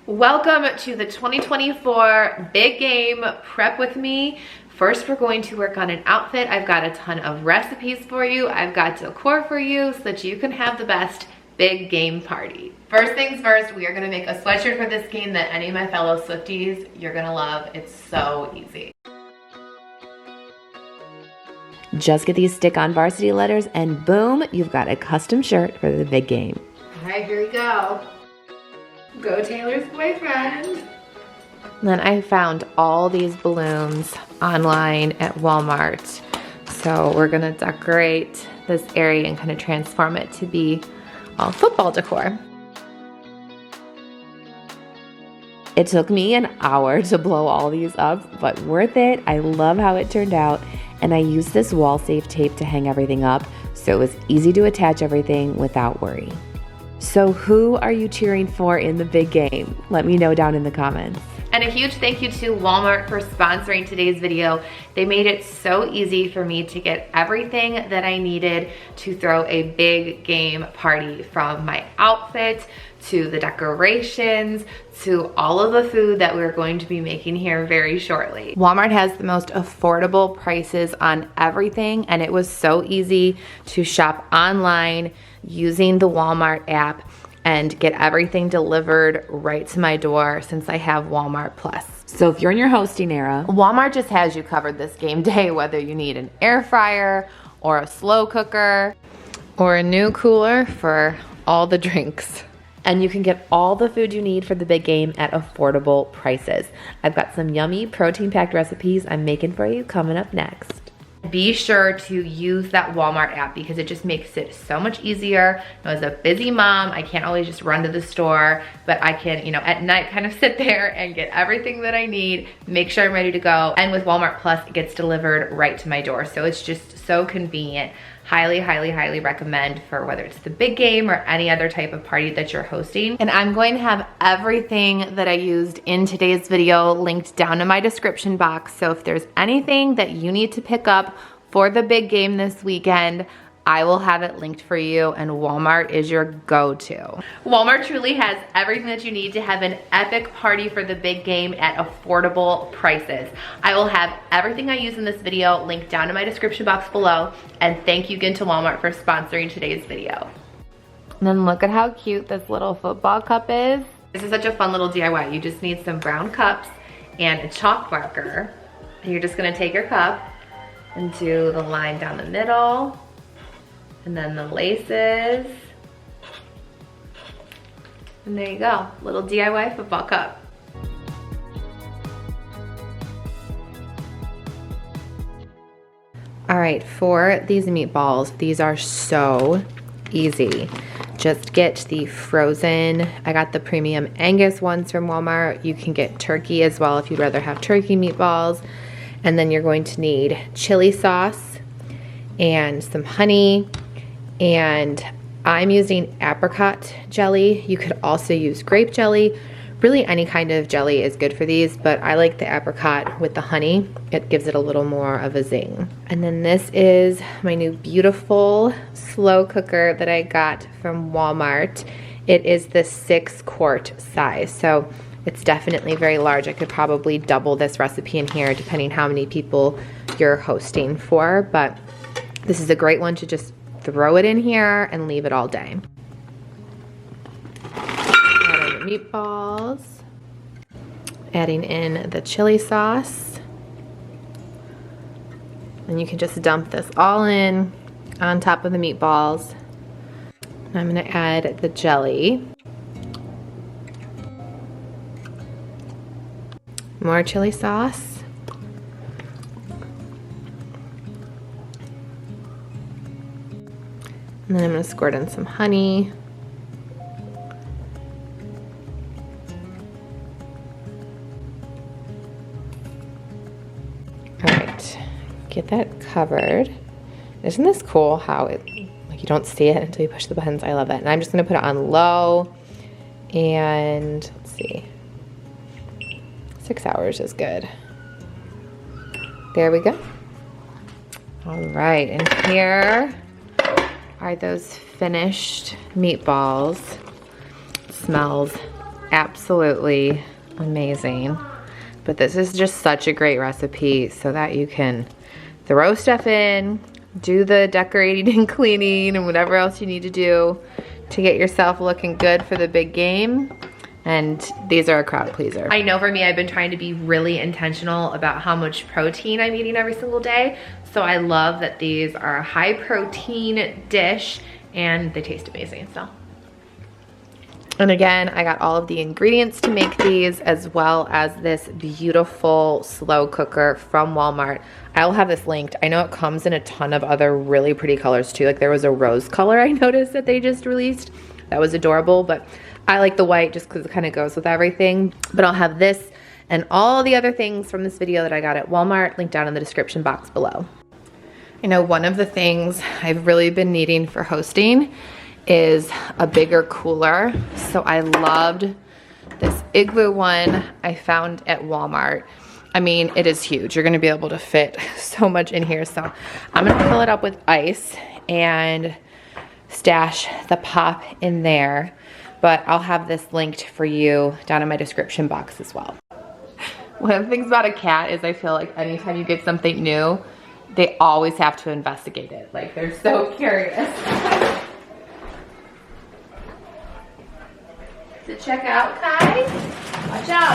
Welcome to the 2024 Big Game Prep with me. First, we're going to work on an outfit. I've got a ton of recipes for you. I've got decor for you so that you can have the best big game party. First things first, we are gonna make a sweatshirt for this game that any of my fellow Swifties you're gonna love. It's so easy. Just get these stick-on varsity letters and boom, you've got a custom shirt for the big game. All right, here we go. Go Taylor's boyfriend. Then I found all these balloons online at Walmart. So we're gonna decorate this area and kind of transform it to be all football decor. It took me an hour to blow all these up, but worth it. I love how it turned out. And I used this wall safe tape to hang everything up, so it was easy to attach everything without worry. So who are you cheering for in the big game? Let me know down in the comments. And a huge thank you to Walmart for sponsoring today's video. They made it so easy for me to get everything that I needed to throw a big game party, from my outfit to the decorations to all of the food that we're going to be making here very shortly. Walmart has the most affordable prices on everything, and it was so easy to shop online using the Walmart app and get everything delivered right to my door since I have Walmart Plus. So if you're in your hosting era, Walmart just has you covered this game day, whether you need an air fryer or a slow cooker or a new cooler for all the drinks. and you can get all the food you need for the big game at affordable prices. I've got some yummy protein-packed recipes I'm making for you coming up next. Be sure to use that Walmart app because it just makes it so much easier. As a busy mom, I can't always just run to the store, but I can, at night kind of sit there and get everything that I need, make sure I'm ready to go. And with Walmart Plus, it gets delivered right to my door. So it's just so convenient. Highly, highly, highly recommend for whether it's the big game or any other type of party that you're hosting. And I'm going to have everything that I used in today's video linked down in my description box. So if there's anything that you need to pick up for the big game this weekend, I will have it linked for you, and Walmart is your go-to. Walmart truly has everything that you need to have an epic party for the big game at affordable prices. I will have everything I use in this video linked down in my description box below, and thank you again to Walmart for sponsoring today's video. And then look at how cute this little football cup is. This is such a fun little DIY. You just need some brown cups and a chalk marker, and you're just gonna take your cup and do the line down the middle, and then the laces. And there you go, little DIY football cup. All right, for these meatballs, these are so easy. Just get the frozen, I got the premium Angus ones from Walmart. You can get turkey as well if you'd rather have turkey meatballs. And then you're going to need chili sauce and some honey, and I'm using apricot jelly. You could also use grape jelly. Really any kind of jelly is good for these, but I like the apricot with the honey. It gives it a little more of a zing. And then this is my new beautiful slow cooker that I got from Walmart. It is the 6-quart size, so it's definitely very large. I could probably double this recipe in here depending how many people you're hosting for, but this is a great one to just throw it in here and leave it all day. Adding the meatballs, adding in the chili sauce, and you can just dump this all in on top of the meatballs. I'm gonna add the jelly, more chili sauce, and then I'm gonna squirt in some honey. All right, get that covered. Isn't this cool how it, like, you don't see it until you push the buttons? I love it. And I'm just gonna put it on low, and let's see, 6 hours is good. There we go. All right, and here are those finished meatballs. It smells absolutely amazing. But this is just such a great recipe so that you can throw stuff in, do the decorating and cleaning and whatever else you need to do to get yourself looking good for the big game. And these are a crowd pleaser. I know for me, I've been trying to be really intentional about how much protein I'm eating every single day. So I love that these are a high protein dish and they taste amazing, so. And again, I got all of the ingredients to make these, as well as this beautiful slow cooker from Walmart. I'll have this linked. I know it comes in a ton of other really pretty colors too. Like there was a rose color I noticed that they just released. That was adorable, but I like the white just because it kind of goes with everything. But I'll have this and all the other things from this video that I got at Walmart linked down in the description box below. You know, one of the things I've really been needing for hosting is a bigger cooler. So I loved this Igloo one I found at Walmart. I mean, it is huge. You're gonna be able to fit so much in here. So I'm gonna fill it up with ice and stash the pop in there. But I'll have this linked for you down in my description box as well. One of the things about a cat is I feel like anytime you get something new, they always have to investigate it. Like they're so curious. To check out, Kai. Watch out.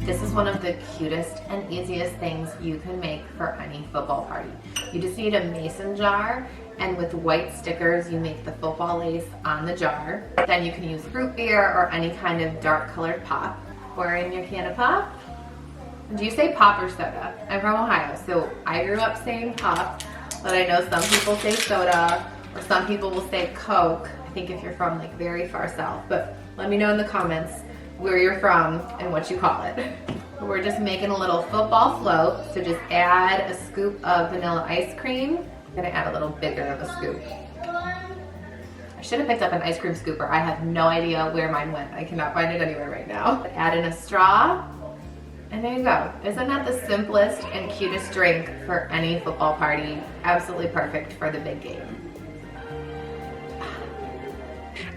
This is one of the cutest and easiest things you can make for any football party. You just need a mason jar, and with white stickers, you make the football lace on the jar. Then you can use root beer or any kind of dark colored pop. Pour in your can of pop. Do you say pop or soda? I'm from Ohio, so I grew up saying pop, but I know some people say soda, or some people will say Coke. I think if you're from like very far south, but let me know in the comments where you're from and what you call it. We're just making a little football float, so just add a scoop of vanilla ice cream. I'm gonna add a little bigger of a scoop. I should have picked up an ice cream scooper. I have no idea where mine went. I cannot find it anywhere right now. Add in a straw, and there you go. Isn't that the simplest and cutest drink for any football party? Absolutely perfect for the big game.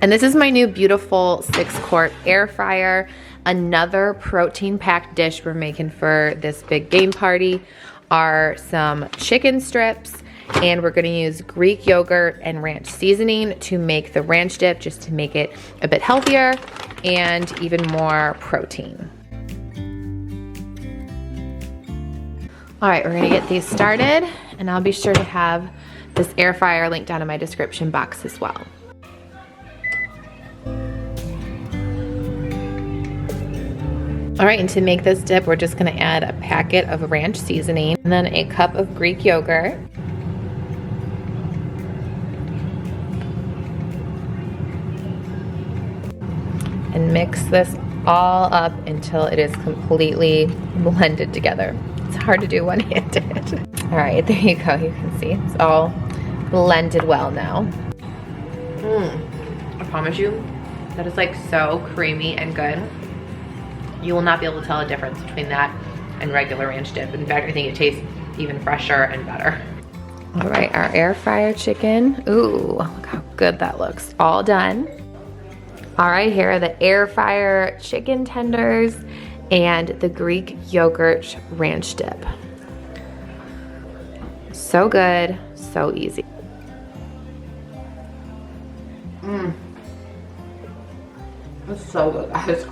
And this is my new beautiful 6-quart air fryer. Another protein-packed dish we're making for this big game party are some chicken strips, and we're gonna use Greek yogurt and ranch seasoning to make the ranch dip, just to make it a bit healthier and even more protein. All right, we're gonna get these started, and I'll be sure to have this air fryer linked down in my description box as well. All right, and to make this dip, we're just gonna add a packet of ranch seasoning and then a cup of Greek yogurt. And mix this all up until it is completely blended together. It's hard to do one-handed. All right, there you go. You can see it's all blended well now. I promise you, that is like so creamy and good. You will not be able to tell a difference between that and regular ranch dip. In fact, I think it tastes even fresher and better. All right, our air fryer chicken. Ooh, look how good that looks. All done. All right, here are the air fryer chicken tenders and the Greek yogurt ranch dip. So good, so easy. It's so good, guys.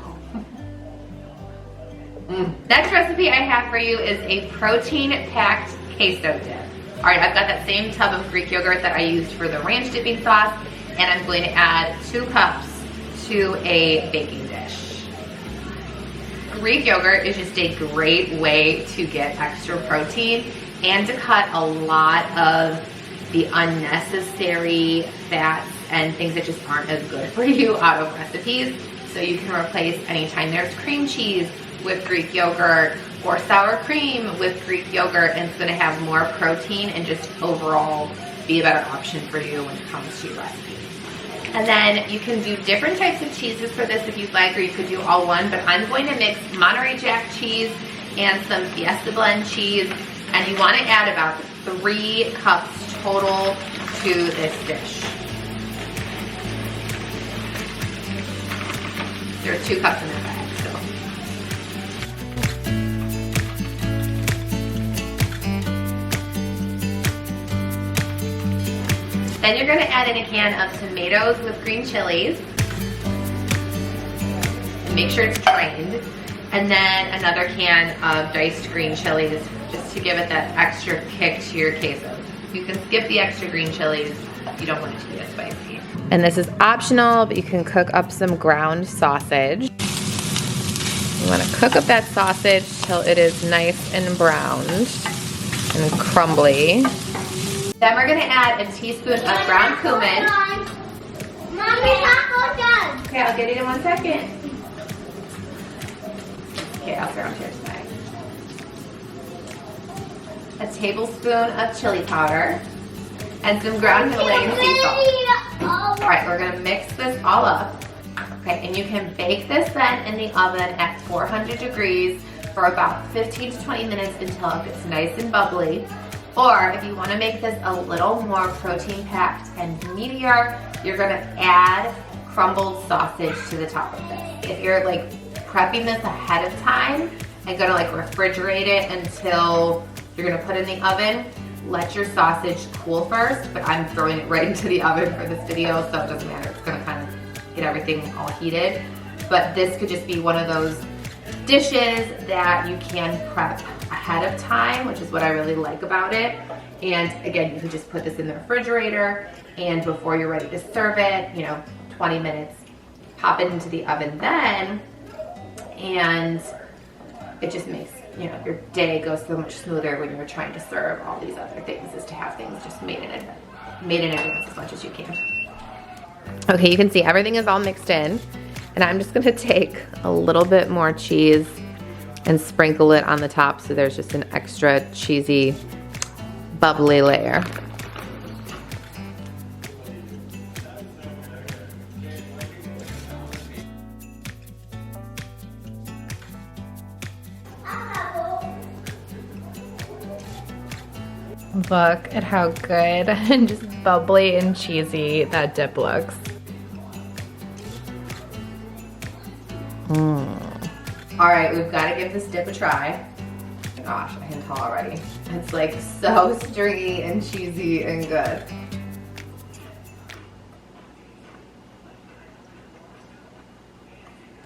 Next recipe I have for you is a protein-packed queso dip. All right, I've got that same tub of Greek yogurt that I used for the ranch dipping sauce, and I'm going to add 2 cups to a baking dish. Greek yogurt is just a great way to get extra protein and to cut a lot of the unnecessary fats and things that just aren't as good for you out of recipes. So you can replace anytime there's cream cheese with Greek yogurt or sour cream with Greek yogurt, and it's gonna have more protein and just overall be a better option for you when it comes to your recipe. And then you can do different types of cheeses for this if you'd like, or you could do all one, but I'm going to mix Monterey Jack cheese and some Fiesta Blend cheese, and you want to add about 3 cups total to this dish. There are 2 cups in that bag, so. Then you're gonna add in a can of tomatoes with green chilies. And make sure it's drained. And then another can of diced green chilies, just to give it that extra kick to your queso. You can skip the extra green chilies. You don't want it to be as spicy. And this is optional, but you can cook up some ground sausage. You wanna cook up that sausage till it is nice and browned and crumbly. Then we're gonna add a teaspoon of ground cumin. Mommy, taco's done. Okay, I'll get it in 1 second. Okay, I'll surround here tonight. A tablespoon of chili powder and some ground Himalayan sea salt. All right, we're gonna mix this all up. Okay, and you can bake this then in the oven at 400 degrees for about 15 to 20 minutes until it gets nice and bubbly. Or if you want to make this a little more protein packed and meatier, you're going to add crumbled sausage to the top of this. If you're like prepping this ahead of time and going to like refrigerate it until you're going to put it in the oven, let your sausage cool first, but I'm throwing it right into the oven for this video, so it doesn't matter. It's going to kind of get everything all heated. But this could just be one of those dishes that you can prep ahead of time, which is what I really like about it. And again, you can just put this in the refrigerator, and before you're ready to serve it, 20 minutes, pop it into the oven then, and it just makes, your day go so much smoother when you're trying to serve all these other things, is to have things just made in advance as much as you can. Okay, you can see everything is all mixed in, and I'm just gonna take a little bit more cheese and sprinkle it on the top so there's just an extra cheesy, bubbly layer. Look at how good and just bubbly and cheesy that dip looks. All right, we've got to give this dip a try. Gosh, I can tell already. It's like so stringy and cheesy and good.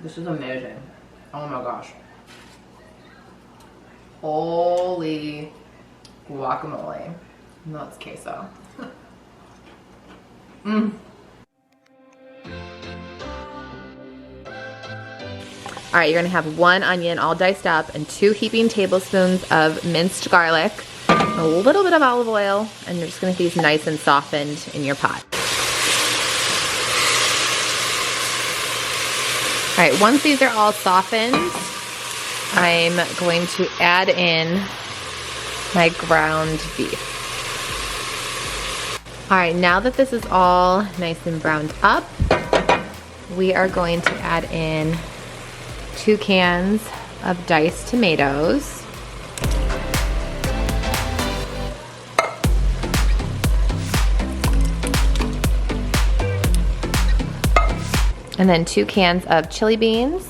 This is amazing. Oh my gosh. Holy guacamole. No, it's queso. All right, you're gonna have 1 onion all diced up and 2 heaping tablespoons of minced garlic, a little bit of olive oil, and you're just gonna get these nice and softened in your pot. All right, once these are all softened, I'm going to add in my ground beef. All right, now that this is all nice and browned up, we are going to add in 2 cans of diced tomatoes. And then 2 cans of chili beans.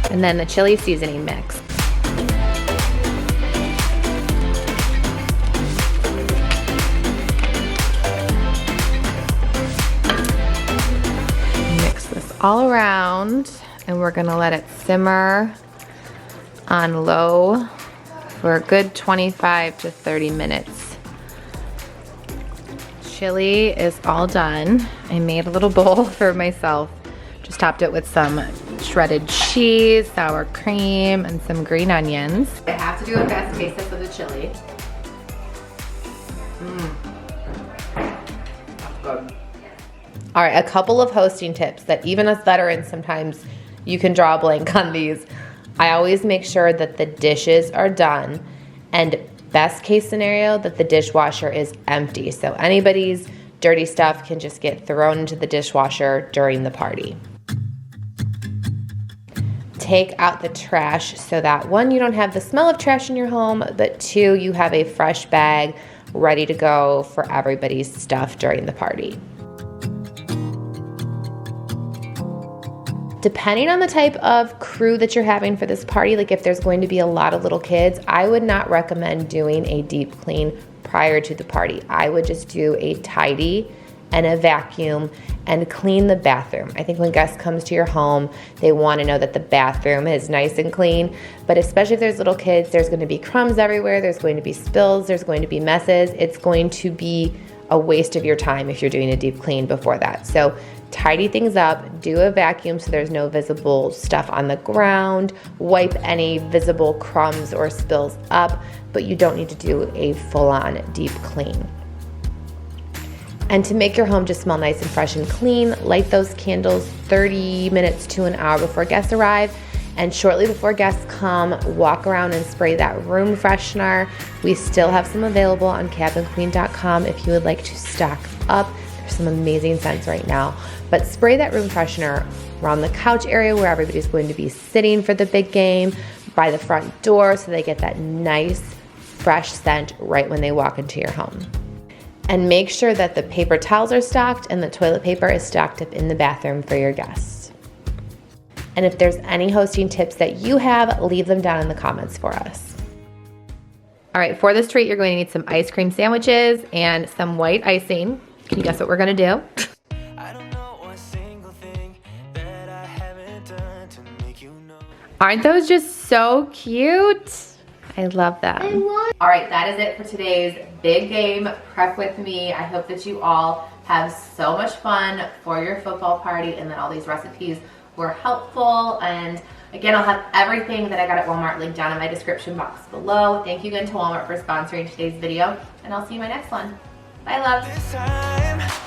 And then the chili seasoning mix. Mix this all around, and we're gonna let it simmer on low for a good 25 to 30 minutes. Chili is all done. I made a little bowl for myself. Just topped it with some shredded cheese, sour cream, and some green onions. I have to do a fast taste test of the chili. That's good. All right, a couple of hosting tips that even us veterans, sometimes you can draw a blank on these. I always make sure that the dishes are done, and best case scenario, that the dishwasher is empty. So anybody's dirty stuff can just get thrown into the dishwasher during the party. Take out the trash so that one, you don't have the smell of trash in your home, but two, you have a fresh bag ready to go for everybody's stuff during the party. Depending on the type of crew that you're having for this party, like if there's going to be a lot of little kids, I would not recommend doing a deep clean prior to the party. I would just do a tidy and a vacuum and clean the bathroom. I think when guests comes to your home, they want to know that the bathroom is nice and clean, but especially if there's little kids, there's going to be crumbs everywhere, there's going to be spills, there's going to be messes. It's going to be a waste of your time if you're doing a deep clean before that. So tidy things up, do a vacuum so there's no visible stuff on the ground, wipe any visible crumbs or spills up, but you don't need to do a full-on deep clean. And to make your home just smell nice and fresh and clean, light those candles 30 minutes to an hour before guests arrive. And shortly before guests come, walk around and spray that room freshener. We still have some available on cabinqueen.com if you would like to stock up. There's some amazing scents right now. But spray that room freshener around the couch area where everybody's going to be sitting for the big game, by the front door so they get that nice, fresh scent right when they walk into your home. And make sure that the paper towels are stocked and the toilet paper is stocked up in the bathroom for your guests. And if there's any hosting tips that you have, leave them down in the comments for us. All right, for this treat, you're going to need some ice cream sandwiches and some white icing. Can you guess what we're gonna do? Aren't those just so cute? I love them. All right, that is it for today's big game prep with me. I hope that you all have so much fun for your football party and that all these recipes were helpful. And again, I'll have everything that I got at Walmart linked down in my description box below. Thank you again to Walmart for sponsoring today's video, and I'll see you in my next one. Bye, love.